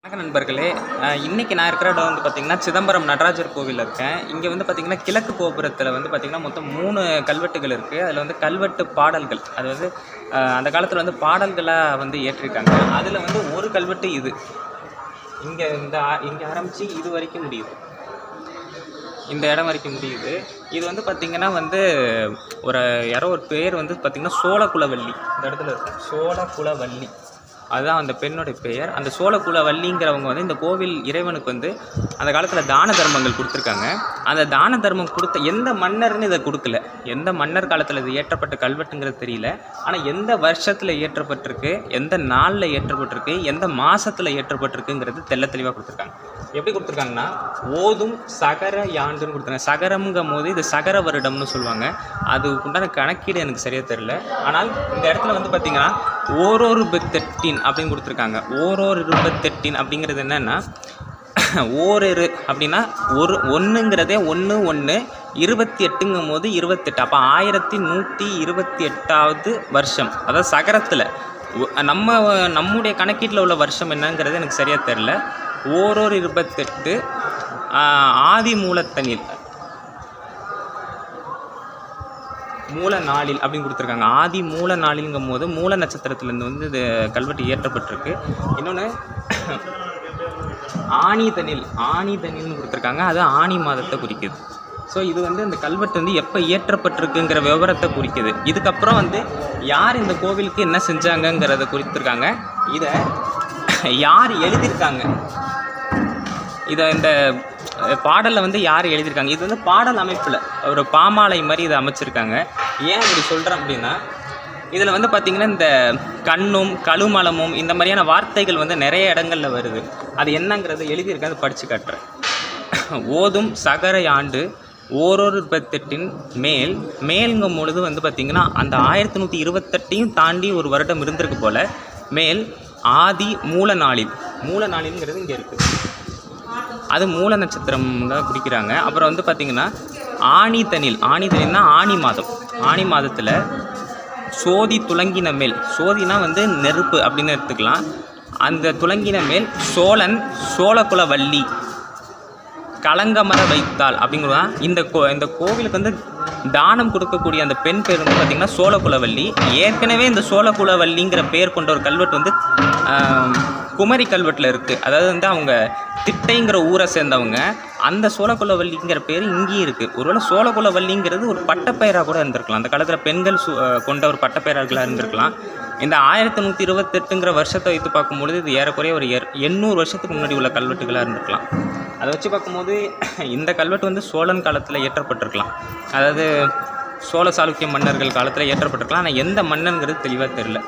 வணக்கம் நண்பர்களே. இன்றைக்கி நான் இருக்கிற இடம் வந்து பார்த்திங்கன்னா சிதம்பரம் நடராஜர் கோவில் இருக்கேன். இங்கே வந்து பார்த்திங்கன்னா கிழக்கு கோபுரத்தில் வந்து பார்த்திங்கன்னா மொத்தம் 3 கல்வெட்டுகள் இருக்குது. அதில் வந்து கல்வெட்டு பாடல்கள், அது வந்து அந்த காலத்தில் வந்து பாடல்களாக வந்து ஏற்றிருக்காங்க. அதில் வந்து ஒரு கல்வெட்டு இது இங்கே இங்கே ஆரம்பித்து இது வரைக்கும் முடியுது, இந்த இடம் வரைக்கும் முடியுது. இது வந்து பார்த்திங்கன்னா வந்து யாரோ ஒரு பேர் வந்து பார்த்திங்கன்னா சோழகுலவள்ளி, இந்த இடத்துல இருக்கு சோழகுலவள்ளி, அதுதான் அந்த பெண்ணுடைய பெயர். அந்த சோழகுலவள்ளிங்கிறவங்க வந்து இந்த கோவில் இறைவனுக்கு வந்து அந்த காலத்தில் தான தர்மங்கள் கொடுத்துருக்காங்க. அந்த தான தர்மம் கொடுத்த எந்த மன்னர்னு இதை கொடுக்கல, எந்த மன்னர் காலத்தில் இது ஏற்றப்பட்ட கல்வெட்டுங்கிறது தெரியல. ஆனால் எந்த வருஷத்தில் ஏற்றப்பட்டிருக்கு, எந்த நாளில் ஏற்றப்பட்டிருக்கு, எந்த மாதத்தில் ஏற்றப்பட்டிருக்குங்கிறது தெள்ள தெளிவாக கொடுத்துருக்காங்க. எப்படி கொடுத்துருக்காங்கன்னா ஓதும் சகர யாண்டுன்னு கொடுத்துருக்காங்க. சகரம்ங்கும் போது இது சகர வருடம்னு சொல்லுவாங்க. அது உண்டான கணக்கீடு எனக்கு சரியாக தெரியல. ஆனால் இந்த இடத்துல வந்து பார்த்திங்கன்னா ஓரோரு பெத்தெட்டின் அப்படின்னு கொடுத்துருக்காங்க. ஓரோரு 28 அப்படிங்கிறது என்னென்னா, ஓரிரு அப்படின்னா ஒன்றுங்கிறதே 1 28ங்கும் போது 28, அப்போ 1128வது வருஷம். அதாவது சகரத்தில் நம்முடைய கணக்கீட்டில் உள்ள வருஷம் என்னங்கிறது எனக்கு சரியாக தெரில. ஓரோரு 28 ஆதி மூலத்தனில் மூல நாளில் அப்படின்னு கொடுத்துருக்காங்க. ஆதி மூல நாளில்ங்கும் போது மூல நட்சத்திரத்துலேருந்து வந்து இது கல்வெட்டு ஏற்றப்பட்டிருக்கு. இன்னொன்று ஆணிதனில்னு கொடுத்துருக்காங்க. அது ஆணி மாதத்தை குறிக்குது. ஸோ இது வந்து இந்த கல்வெட்டு வந்து எப்போ ஏற்றப்பட்டிருக்குங்கிற விவரத்தை குறிக்குது. இதுக்கப்புறம் வந்து யார் இந்த கோவிலுக்கு என்ன செஞ்சாங்கங்கிறத குறித்திருக்காங்க. இதை யார் எழுதியிருக்காங்க, இதை இந்த பாடலில் வந்து யார் எழுதியிருக்காங்க, இது வந்து பாடல் அமைப்பில் ஒரு பாமாலை மாதிரி இதை அமைச்சிருக்காங்க. ஏன் இப்படி சொல்கிறேன் அப்படின்னா, இதில் வந்து பார்த்திங்கன்னா இந்த கண்ணும் கழுமலமும் இந்த மாதிரியான வார்த்தைகள் வந்து நிறைய இடங்களில் வருது. அது என்னங்கிறத எழுதியிருக்கேன், அதை படித்து காட்டுறேன். ஓதும் சகர ஆண்டு ஓரோரு 28 மேல்ங்கும் பொழுது வந்து பார்த்திங்கன்னா அந்த 1128 தாண்டி ஒரு வருடம் இருந்திருக்கு போல். மேல் ஆதி மூல நாளில்ங்கிறது இங்கே இருக்குது, அது மூல நட்சத்திரம் தான் குறிக்கிறாங்க. அப்புறம் வந்து பார்த்திங்கன்னா ஆணிதனில்னா ஆணி மாதத்தில் சோதி துலங்கின மேல், சோதினா வந்து நெருப்பு அப்படின்னு எடுத்துக்கலாம். அந்த துலங்கின மேல் சோழகுலவள்ளி கலங்கமர வைத்தாள் அப்படிங்கிறதான் இந்த கோவிலுக்கு வந்து தானம் கொடுக்கக்கூடிய அந்த பெண் பேர் வந்து பார்த்திங்கன்னா சோழகுலவள்ளி. ஏற்கனவே இந்த சோழகுலவள்ளிங்கிற பேர் கொண்ட ஒரு கல்வெட்டு வந்து குமரி கல்வெட்டில் இருக்குது. அதாவது வந்து அவங்க திட்டைங்கிற ஊரை சேர்ந்தவங்க. அந்த சோழகுலவள்ளிங்கிற பேர் இங்கேயும் இருக்குது. ஒருவேளை சோழகுலவள்ளிங்கிறது ஒரு பட்டப்பெயராக கூட இருந்திருக்கலாம். அந்த காலத்தில் பெண்கள் கொண்ட ஒரு பட்டப்பெயர்களாக இருந்திருக்கலாம். இந்த 1128ங்கிற வருஷத்தை வைத்து பார்க்கும்பொழுது இது ஏறக்குறைய ஒரு 800 வருஷத்துக்கு முன்னாடி உள்ள கல்வெட்டுகளாக இருந்திருக்கலாம். அதை வச்சு பார்க்கும்போது இந்த கல்வெட்டு வந்து சோழன் காலத்தில் ஏற்றப்பட்டிருக்கலாம், அதாவது சோழ சாளுக்கிய மன்னர்கள் காலத்தில் ஏற்றப்பட்டிருக்கலாம். ஆனால் எந்த மன்னன்கிறது தெளிவாக தெரியல.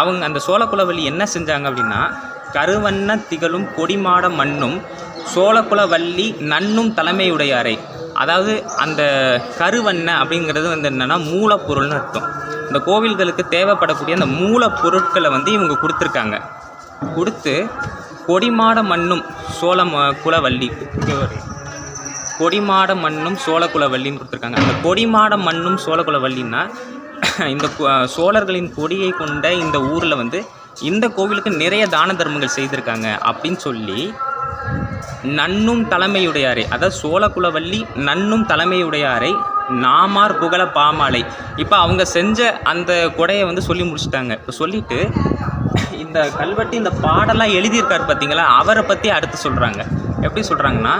அவங்க அந்த சோழகுலவள்ளி என்ன செஞ்சாங்க அப்படின்னா, கருவண்ண திகழும் கொடிமாட மண்ணும் சோழகுலவள்ளி நன்னும் தலைமையுடையாரை, அதாவது அந்த கருவண்ண அப்படிங்கிறது வந்து என்னென்னா மூலப்பொருள்னு அர்த்தம். இந்த கோவில்களுக்கு தேவைப்படக்கூடிய அந்த மூலப்பொருட்களை வந்து இவங்க கொடுத்துருக்காங்க. கொடுத்து கொடிமாட மண்ணும் கொடிமாட மண்ணும் சோழகுலவள்ளின்னு கொடுத்துருக்காங்க. அந்த கொடிமாட மண்ணும் சோழகுலவள்ளின்னா இந்த சோழர்களின் கொடியை கொண்ட இந்த ஊரில் வந்து இந்த கோவிலுக்கு நிறைய தான தர்மங்கள் செய்திருக்காங்க அப்படின்னு சொல்லி நன்னும் தலைமையுடையாரை, அதாவது சோழகுலவள்ளி நன்னும் தலைமையுடையாரை நாமார் புகழ பாமாலை. இப்போ அவங்க செஞ்ச அந்த கொடையை வந்து சொல்லி முடிச்சுட்டாங்க. இப்போ சொல்லிவிட்டு இந்த கல்வெட்டு இந்த பாடலாம் எழுதியிருக்காரு பார்த்தீங்களா, அவரை பற்றி அடுத்து சொல்கிறாங்க. எப்படி சொல்கிறாங்கன்னா,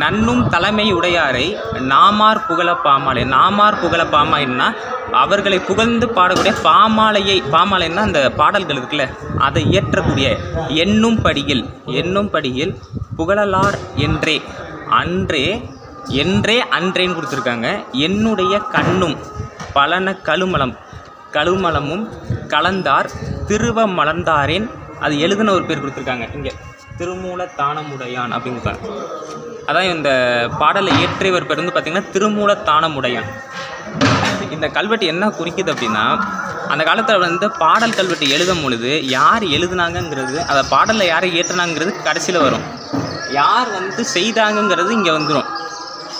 நன்னும் தலைமை உடையாரை நாமார் புகழ பாமாலைன்னா அவர்களை புகழ்ந்து பாடக்கூடிய பாமாலைன்னா அந்த பாடல்கள் இருக்குல்ல, அதை இயற்றக்கூடிய என்னும் படியில் புகழலார் அன்றேன்னு கொடுத்துருக்காங்க. என்னுடைய கண்ணும் பலன கழுமலமும் கலந்தார் திருவ மலர்ந்தாரேன், அது எழுதின ஒரு பேர் கொடுத்துருக்காங்க. இங்கே திருமூல தானமுடையான் அப்படிங்கிறாங்க. அதான் இந்த பாடலை இயற்றியவர் பேர் வந்து பார்த்திங்கன்னா திருமூல தானமுடையான். இந்த கல்வெட்டு என்ன குறிக்குது அப்படின்னா, அந்த காலத்தில் வந்து பாடல் கல்வெட்டு எழுதும் பொழுது யார் எழுதுனாங்கங்கிறது, அதை பாடலில் யாரை ஏற்றுனாங்கிறது கடைசியில் வரும். யார் வந்து செய்தாங்கங்கிறது இங்கே வந்துடும்.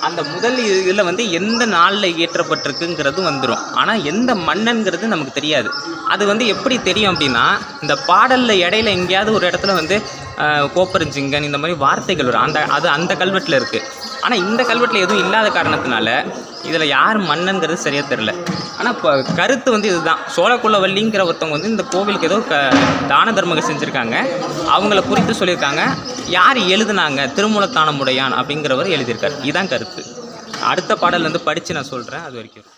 அந்த முதல் இதில் வந்து எந்த நாளில் இயற்றப்பட்டிருக்குங்கிறது வந்துடும். ஆனால் எந்த மன்னன்கிறது நமக்கு தெரியாது. அது வந்து எப்படி தெரியும் அப்படின்னா, இந்த பாடலில் இடையில எங்கேயாவது ஒரு இடத்துல வந்து கோப்பரஞ்சிங்கன் இந்த மாதிரி வார்த்தைகள் வரும். அந்த கல்வெட்டில் இருக்குது. ஆனால் இந்த கல்வெட்டில் எதுவும் இல்லாத காரணத்தினால இதில் யார் மன்னன்கிறது சரியாக தெரில. ஆனால் இப்போ கருத்து வந்து இதுதான், சோழக்குலவள்ளிங்கிற ஒருத்தவங்க வந்து இந்த கோவிலுக்கு ஏதோ தான தர்மங்கள் செஞ்சுருக்காங்க, அவங்கள குறித்து சொல்லியிருக்காங்க. யார் எழுதுனாங்க, திருமூலத்தானமுடையான் அப்படிங்கிறவர் எழுதியிருக்கார். இதுதான் கருத்து. அடுத்த பாடல் வந்து படித்து நான் சொல்கிறேன். அது வரைக்கும்